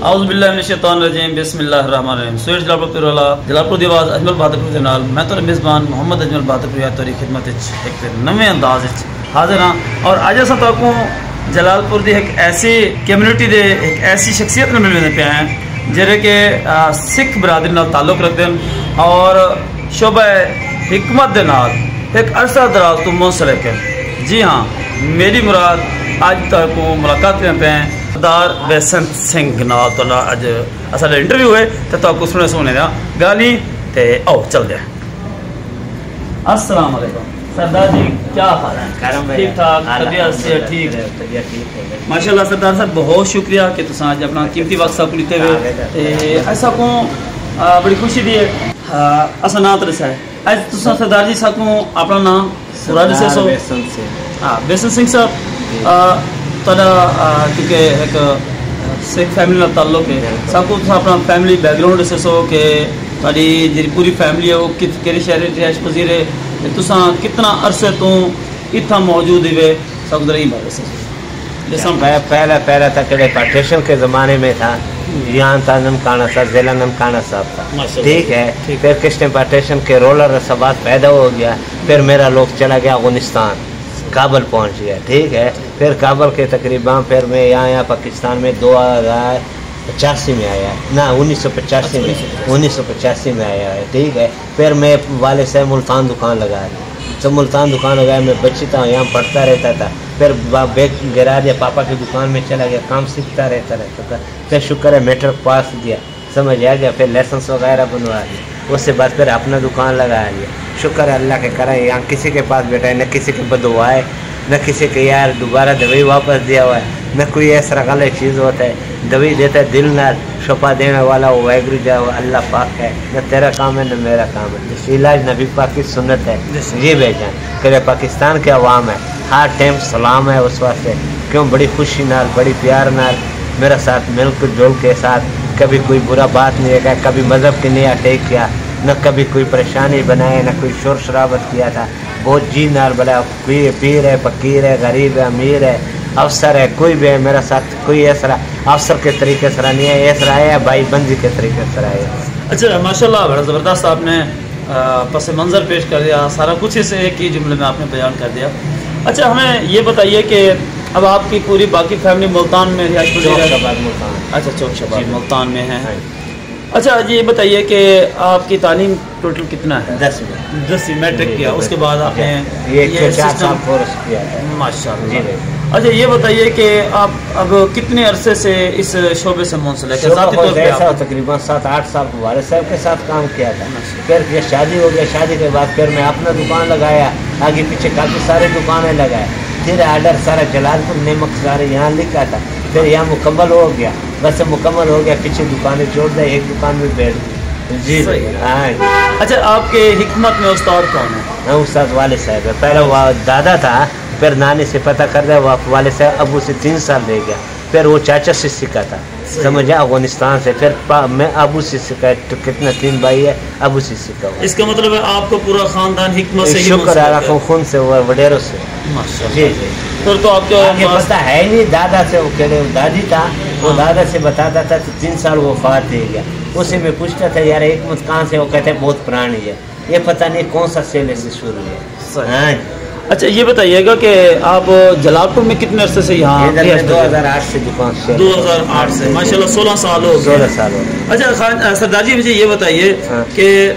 اعوذ باللہ من الشیطان الرجیم بسم اللہ الرحمن الرحیم سویٹ جلالپور دی آواز اجمل بہادر دے نال میں تو میزبان محمد اجمل بہادر توری خدمت ایک نویں انداز حاضر ہاں اور اج اساں تاکوں جلالپور دی ایک ایسی کمیونٹی دے ایک ایسی شخصیت نال ملنے پہ ہیں جڑے کہ سکھ برادری نال تعلق رکھتے ہیں اور شعبہ حکمت دے نال ایک عرصہ دراز تو منسلک ہے۔ جی ہاں، میری مراد اج تک ملاقات میں پہ ہیں سردار بیسنت سنگھ نال تو اج اصل انٹرویو ہے تو سنے دا گالی تے او چل دے۔ السلام علیکم سردار جی، کیا حال ہے؟ ٹھیک ٹھاک؟ طبیعت سے ٹھیک ہے؟ ماشاءاللہ سردار صاحب بہت شکریہ کہ تساں اج اپنا قیمتی وقت صاحب لیتے ہوئے ایسا کو بڑی خوشی دی ہے اسا نام ترسا ہے اج تساں سردار جی صاحب کو اپنا نام پورا دسے سو؟ ہاں، بیسنت سنگھ صاحب کیونکہ ایک سکھ فیملی کا تعلق ہے، سب کو اپنا فیملی بیک گراؤنڈ دسے سو کہ تاری جی پوری فیملی ہے وہ کہڑے شہر رہائش پذیر ہے، تساں کتنا عرصے تو اتنا موجود ہوئے سب ذرا بات دسے سو۔ پہلا تھا کہ پارٹیشن کے زمانے میں تھا، یہاں تھا نمکانا صاحب، ضلع نمکانا صاحب تھا، ٹھیک ہے۔ پھر کشن پارٹیشن کے رولر رسابات پیدا ہو گیا، پھر میرا لوگ چلا گیا افغانستان، کابل پہنچ گیا، ٹھیک ہے۔ پھر کابل کے تقریباً پھر میں یہاں پاکستان میں 2085 میں آیا، نہ 1985 میں آیا ہے، ٹھیک ہے۔ پھر میں والد سے ملتان دکان لگایا، تو ملتان دکان لگایا، میں بچی تھا یہاں پڑھتا رہتا تھا، پھر بیگ گرا دیا، پاپا کی دکان میں چلا گیا، کام سیکھتا رہتا تھا، پھر شکر ہے میٹرک پاس دیا، سمجھ آ گیا، پھر لائسنس وغیرہ بنوا دیا، اس سے بعد پھر اپنا دکان لگایا لیا، شکر ہے اللہ کے کرے، یہاں کسی کے پاس بیٹھا ہے، نہ کسی کے بدعا ہے، نہ کسی کے یار دوبارہ دوائی واپس دیا ہوا ہے، نہ کوئی ایسا غلط چیز ہوتا ہے، دوائی دیتا ہے دل نہ شفا دینے والا وہ واحگرو جا اللہ پاک ہے، نہ تیرا کام ہے نہ میرا کام ہے، علاج نبی پاک کی سنت ہے۔ جی بھائی جان، کہ پاکستان کے عوام ہے ہر ٹائم سلام ہے اس واسطے، کیوں بڑی خوشی نال بڑی پیار نال میرا ساتھ مل جل کے ساتھ، کبھی کوئی برا بات نہیں ہے، کبھی مذہب کے نہیں اٹیک کیا، نہ کبھی کوئی پریشانی بنائے، نہ کوئی شور شرابت کیا تھا، بہت جی نال بلا، کوئی پیر ہے فقیر ہے غریب ہے امیر ہے افسر ہے، کوئی بھی ہے میرا ساتھ، کوئی ایسا افسر کے طریقے سے نہیں ہے، ایسا ہے بھائی بندی کے طریقے سے ہے۔ اچھا ماشاءاللہ، بڑا زبردست آپ نے پس منظر پیش کر دیا، سارا کچھ اسے ایک ہی جملے میں آپ نے بیان کر دیا۔ اچھا ہمیں یہ بتائیے کہ اب آپ کی پوری باقی فیملی ملتان میں رہائش پذیر ہے؟ اچھا، چوک شباب ملتان میں ہے۔ اچھا جی، یہ بتائیے کہ آپ کی تعلیم ٹوٹل کتنا ہے؟ 10 میٹرک کیا، اس کے بعد آپ نے یہ 4 سال کورس کیا ہے، ماشاءاللہ۔ اچھا یہ بتائیے کہ آپ اب کتنے عرصے سے اس شعبے سے منسلک ہے؟ ذاتی طور پہ تقریباً 7-8 سال والد صاحب کے ساتھ کام کیا تھا، پھر یہ شادی ہو گیا، شادی کے بعد پھر میں اپنا دکان لگایا، آگے پیچھے کافی سارے دکانیں لگائے، پھر آرڈر سارا جلالپور نمک سارے یہاں لکھا تھا، پھر یہاں مکمل ہو گیا، بس مکمل ہو گیا، پیچھے دکانیں چھوڑ دیں، ایک دکان میں بیٹھ گئی۔ جی ہاں۔ اچھا آپ کے حکمت میں استاد کون ہے؟ استاد والد صاحب ہے، پہلے وہ دادا تھا، پھر نانی سے پتہ کر دیا، وہ والد صاحب ابو سے 3 سال رہ گیا، پھر وہ چاچا سے سیکھا تھا، سمجھا افغانستان سے، پھر میں ابو سے سیکھا، تو کتنا 3 بھائی ہے، ابو سے سیکھا ہوا۔ اس کا مطلب ہے آپ کو پورا خاندان حکمت سے، شکر ہے خون سے وڈیروں سے۔ جی جی، پھر تو آپ کو پتہ ہے نہیں، دادا سے وہ کہڑے دادی تھا، وہ دادا سے بتاتا تھا کہ 3 سال وہ وفات دے گیا، اسے میں پوچھتا تھا یار حکمت کہاں سے، وہ کہتے ہیں بہت پرانی ہے، یہ پتہ نہیں کون سا سیلے سے شروع ہے۔ ہاں۔ اچھا یہ بتائیے گا کہ آپ جلالپور میں کتنے عرصے سے یہاں؟ 2008 سے دکان سے، 2008 سے، ماشاءاللہ 16 سال ہو گئے۔ 16 سال ہو گئے۔ اچھا سردار جی مجھے یہ بتائیے کہ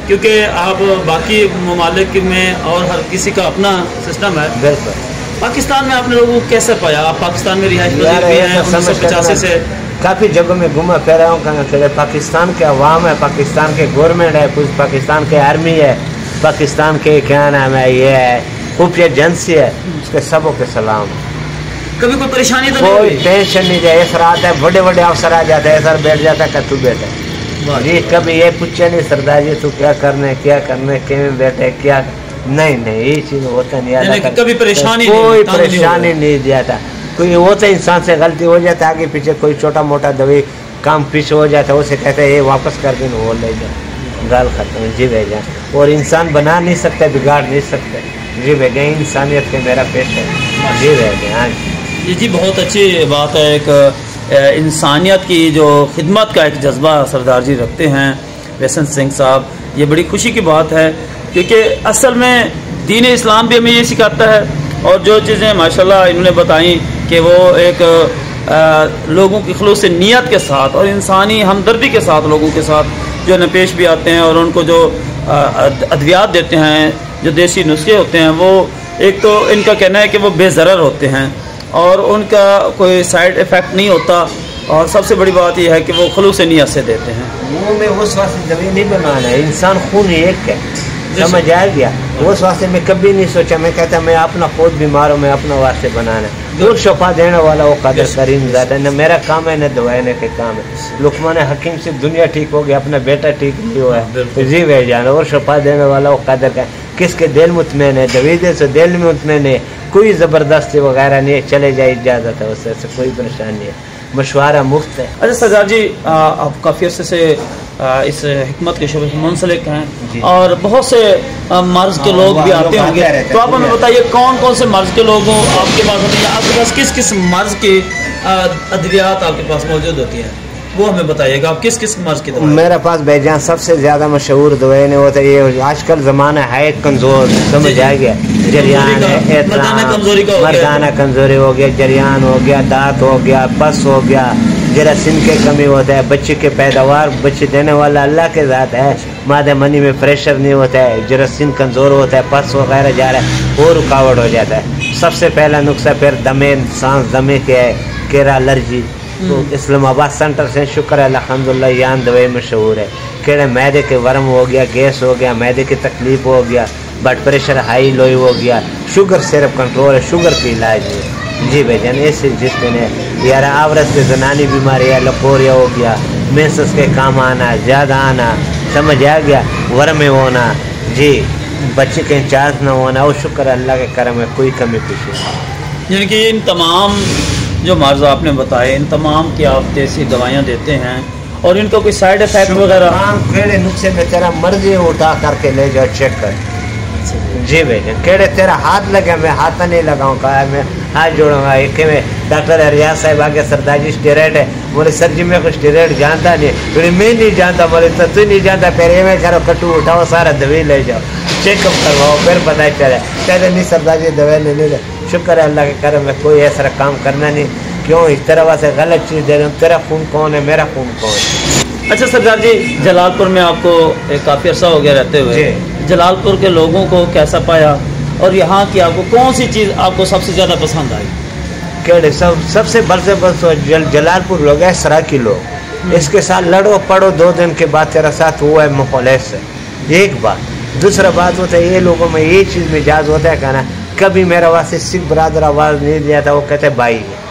کیونکہ آپ باقی ممالک میں اور ہر کسی کا اپنا سسٹم ہے، بالکل، پاکستان میں آپ نے لوگوں کو کیسے پایا؟ آپ پاکستان میں رہائش پذیر بھی ہیں 1985 سے، کافی جگہوں میں گھوما پھرا ہوں، کہ پاکستان کے عوام ہے، پاکستان کے گورنمنٹ ہے، کچھ پاکستان کے آرمی ہے، پاکستان کے کیا نام ہے یہ ہے خفیہ ایجنسی ہے، اس کے سبوں کے سلام۔ کبھی کوئی پریشانی تو کوئی ٹینشن نہیں جائے، ایسا آتا ہے بڑے بڑے افسر آ جاتے ہیں، سر بیٹھ جاتا ہے کہ تو بیٹھے، جی کبھی یہ پوچھے نہیں سردار جی تو کیا کرنے کیوں بیٹھے کیا، نہیں یہ چیز ہوتا نہیں آتا، کبھی پریشانی کوئی پریشانی نہیں دیا تھا، کوئی ہوتا انسان سے غلطی ہو جاتا ہے، آگے پیچھے کوئی چھوٹا موٹا دوائی کام پیچھے ہو جاتا ہے، اسے کہتے ہیں یہ واپس کر کے وہ لے جائے، گال ختم۔ جی بھائی جان، اور انسان بنا نہیں سکتے، بگاڑ نہیں سکتے، جی بھائی جان، انسانیت کے میرا پیش ہے۔ جی بھائی جان، جی بہت اچھی بات ہے، ایک انسانیت کی جو خدمت کا ایک جذبہ سردار جی رکھتے ہیں بیسنٹ سنگھ صاحب، یہ بڑی خوشی کی بات ہے، کیونکہ اصل میں دین اسلام بھی ہمیں یہ سکھاتا ہے، اور جو چیزیں ماشاءاللہ انہوں نے بتائیں کہ وہ ایک لوگوں کی خلوص نیت کے ساتھ اور انسانی ہمدردی کے ساتھ لوگوں کے ساتھ جو ہے پیش بھی آتے ہیں، اور ان کو جو ادویات دیتے ہیں، جو دیسی نسخے ہوتے ہیں، وہ ایک تو ان کا کہنا ہے کہ وہ بے ضرر ہوتے ہیں اور ان کا کوئی سائیڈ ایفیکٹ نہیں ہوتا، اور سب سے بڑی بات یہ ہے کہ وہ خلوص نیت سے دیتے ہیں۔ منہ میں اس واسطے دوائی نہیں بنانا ہے، انسان خون ایک ہے، سمجھ آ گیا؟ اس واسطے میں کبھی نہیں سوچا، میں کہتا میں اپنا خود بیمار ہوں، میں اپنا واسطے بنانا ہے، دور شفا دینے والا وہ قادر کریم ذات ہے، نہ میرا کام ہے نہ دوانے کے کام ہے۔ لقمان حکیم سے دنیا ٹھیک ہو گیا، اپنا بیٹا ٹھیک نہیں ہوا ہے، جی بھائی جان، اور شفا دینے والا وہ قادر کا، کس کے دل مطمئن ہے، دویدے سے دل میں مطمئن ہے، کوئی زبردستی وغیرہ نہیں ہے، چلے جائے اجازت ہے، اس سے کوئی پریشانی نہیں ہے، مشورہ مفت ہے۔ اچھا سردار جی، آپ کافی عرصے سے اس حکمت کے شعبے سے منسلک ہیں، اور بہت سے مرض کے لوگ بھی آتے ہوں گے، تو آپ ہمیں بتائیے کون کون سے مرض کے لوگ ہوں آپ کے پاس ہوتے ہیں، آپ کے پاس کس کس مرض کی ادویات آپ کے پاس موجود ہوتی ہیں، وہ ہمیں بتائیے گا، آپ کس کس مرض کی دوا؟ میرے پاس بھائی جان سب سے زیادہ مشہور دوائیں نہیں ہوتا، یہ آج کل زمانہ ہے کمزور، سمجھ آ گیا، جریان ہے، مردانہ کمزوری ہو گیا، جریان ہو گیا، دانت ہو گیا، پس ہو گیا، جراثیم کی کمی ہوتا ہے، بچے کے پیداوار بچے دینے والا اللہ کے ذات ہے، مادہ منی میں پریشر نہیں ہوتا ہے، جراثیم کمزور ہوتا ہے، پس وغیرہ جا رہا ہے، وہ رکاوٹ ہو جاتا ہے۔ سب سے پہلا نقصہ پھر دمے، سانس دمے کے ہے، کیرا الرجی، تو اسلام آباد سینٹر سے شکر ہے الحمدللہ یہاں دوائی مشہور ہے، کیڑے معدے کے ورم ہو گیا، گیس ہو گیا، معدے کی تکلیف ہو گیا، بلڈ پریشر ہائی لوئی ہو گیا، شوگر صرف کنٹرول ہے، شوگر کی علاج ہے، جی بھائی جان، ایسے جس نے یار آورت کے زنانی بیماری ہے، لکوریا ہو گیا، مینسس کے کام آنا، زیادہ آنا، سمجھ آ گیا، ورم ہونا، جی بچے کے انچارج نہ ہونا، وہ شکر اللہ کے کرم ہے، کوئی کمی پیشی نہیں۔ یعنی کہ ان تمام جو مرض آپ نے بتائے، ان تمام کی آپ دیسی دوائیاں دیتے ہیں، اور ان کا کوئی سائیڈ افیکٹ وغیرہ؟ کیڑے نقصے میں تیرا مرضی اٹھا کر کے لے جاؤ، چیک کر، جی بھائی جان، کیڑے تیرا ہاتھ لگے، میں ہاتھ نہیں لگاؤں، کہا میں ہاتھ جوڑوں گا، ایک میں ڈاکٹر ریاض صاحب آگے سردار جی اسٹیرائڈ ہے، بولے سر جی میں کچھ اسٹیرائڈ جانتا نہیں، بولے میں نہیں جانتا، بولے تو نہیں جانتا، پھر یہ میں کرو کٹو اٹھاؤ، سارا دوائی لے جاؤ، چیک اپ کرواؤ، پھر پتہ چلے، کہتے نہیں سردار جی دوائی نہیں لے، شکر ہے اللہ کے کرم میں، کوئی ایسا کام کرنا نہیں، کیوں اس طرح سے غلط چیز دے رہے ہوں، تیرا خون کون ہے، میرا خون کون ہے۔ اچھا سردار جی، جلال پور میں آپ کو کافی عرصہ ہو گیا رہتے ہوئے، جلال پور کے لوگوں کو کیسا پایا، اور یہاں کی آپ کو کون سی چیز آپ کو سب سے زیادہ پسند آئی؟ کیڑے سب سے بڑھ سے بڑھ جلال پور لوگ ہے، سراکی لوگ، اس کے ساتھ لڑو پڑو، 2 دن کے بعد تیرا ساتھ ہوا ہے مخلص سے، ایک بات، دوسرا بات ہوتا ہے یہ لوگوں میں یہ چیز مزاج ہوتا ہے کہنا، کبھی میرا واسطے سکھ برادر آواز نہیں دیا تھا، وہ کہتے بھائی ہے،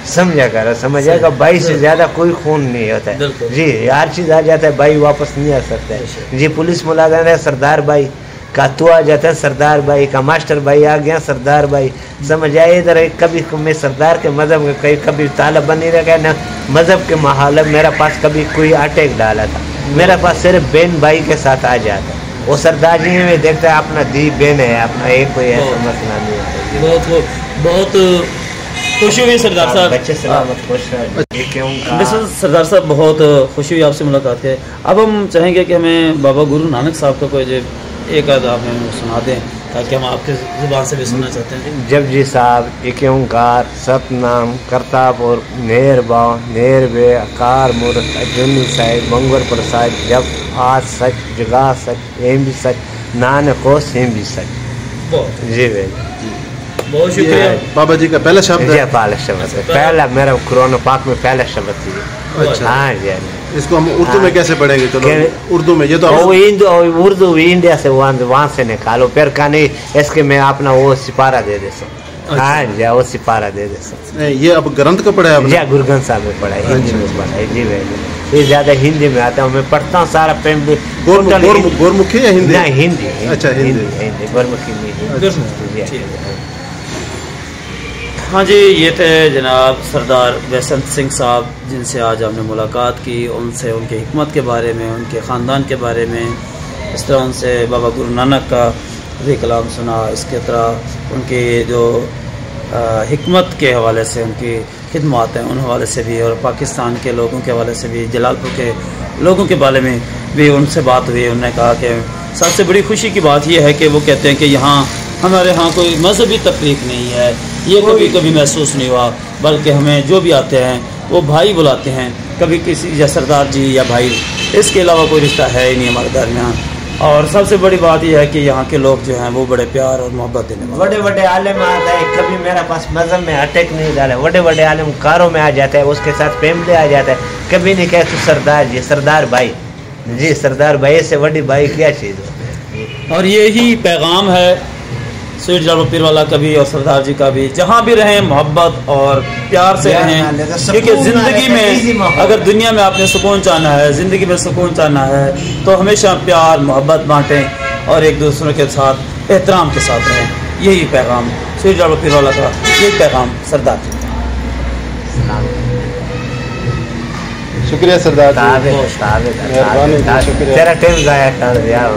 سمجھا کر، سمجھا گا، بھائی سے زیادہ کوئی خون نہیں ہوتا ہے، جی ہر چیز آ جاتا ہے، بھائی واپس نہیں آ سکتا ہے، جی پولیس ملازم ہے سردار بھائی کا، تو آ جاتا ہے سردار بھائی کا، ماسٹر بھائی آ گیا سردار بھائی، سمجھ آئے ادھر، کبھی میں سردار کے مذہب میں کبھی طالب بنی رہ گیا نہ مذہب کے محالب، میرا پاس کبھی کوئی اٹیک ڈالا تھا، میرا پاس صرف بہن بھائی کے ساتھ آ جاتا ہے، وہ سردار جی میں دیکھتا ہے اپنا دی بہن ہے، اپنا ایک کوئی ایسا مسئلہ نہیں ہوتا۔ بہت خوشی ہوئی سردار صاحب، بچے سلامت خوش رہے۔ سردار صاحب بہت خوشی ہوئی آپ سے ملاقات ہے۔ اب ہم چاہیں گے کہ ہمیں بابا گرو نانک صاحب کا کوئی ایک آدھ آپ ہمیں سنا دیں، تاکہ ہم آپ کے زبان سے بھی سننا چاہتے ہیں۔ جپجی صاحب، ایک اومکار، ست نام، کرتا پور، نیر باؤ، نیر بے، اکار مورت، اجنی صاحب، منگر پرساد، جب آج سچ، جگہ سچ، ایم بھی سچ، نانک ہو سیم بھی سچ۔ جی بھائی بہت شکریہ۔ بابا جی کا پہلا شبد ہے؟ پہلا شبد ہے، پہلا میرا قرآن پاک میں پہلا شبد ہے۔ ہاں جی، اس کو ہم اردو میں کیسے پڑھیں گے؟ چلو اردو میں، یہ تو اردو انڈیا سے وہاں سے نکالو، پھر کہانی اس کے میں اپنا وہ سپارہ دے دے سکتا۔ ہاں جی، وہ سپارہ دے دے سکتا۔ یہ اب گرنتھ کا پڑھا ہے؟ جی گرو گرنتھ صاحب میں پڑھا ہے، ہندی میں پڑھا ہے۔ جی بھائی، یہ زیادہ ہندی میں آتا ہوں، میں پڑھتا ہوں سارا فیملی۔ گورمکھی یا ہندی؟ نہیں ہندی۔ اچھا ہندی، گورمکھی نہیں۔ ہاں جی، یہ تھے جناب سردار بیسنٹ سنگھ صاحب، جن سے آج ہم نے ملاقات کی، ان سے ان کی حکمت کے بارے میں، ان کے خاندان کے بارے میں، اس طرح ان سے بابا گرو نانک کا بھی کلام سنا، اس کے طرح ان کی جو حکمت کے حوالے سے ان کی خدمات ہیں ان حوالے سے بھی، اور پاکستان کے لوگوں کے حوالے سے بھی، جلال پور کے لوگوں کے بارے میں بھی ان سے بات ہوئی. انہوں نے کہا کہ سب سے بڑی خوشی کی بات یہ ہے کہ وہ کہتے ہیں کہ یہاں ہمارے ہاں کوئی مذہبی تفریق نہیں ہے، یہ کبھی محسوس نہیں ہوا، بلکہ ہمیں جو بھی آتے ہیں وہ بھائی بلاتے ہیں، کبھی کسی یا سردار جی یا بھائی، اس کے علاوہ کوئی رشتہ ہے ہی نہیں ہمارے درمیان. اور سب سے بڑی بات یہ ہے کہ یہاں کے لوگ جو ہیں وہ بڑے پیار اور محبت دینے والے. بڑے بڑے عالم آتا ہے، کبھی میرا پاس مذہب میں اٹیک نہیں ڈالا. بڑے بڑے عالم کاروں میں آ جاتا ہے، اس کے ساتھ فیملی آ جاتا ہے، کبھی نہیں کہتے سردار جی، سردار بھائی جی، سردار بھائی سے بڑی بھائی کیا چیز ہے. اور یہی پیغام ہے سویٹ جلال پور پیر والا کا بھی اور سردار جی کا بھی، جہاں بھی رہیں محبت اور پیار سے رہیں، کیونکہ زندگی میں اگر دنیا میں آپ نے سکون چاہنا ہے، زندگی میں سکون چاہنا ہے، تو ہمیشہ پیار محبت بانٹیں اور ایک دوسرے کے ساتھ احترام کے ساتھ رہیں. یہی پیغام سویٹ جلال پور پیر والا کا، یہی پیغام سردار جی. شکریہ سردار جی، تیرا ٹائم ضائع کر دیا.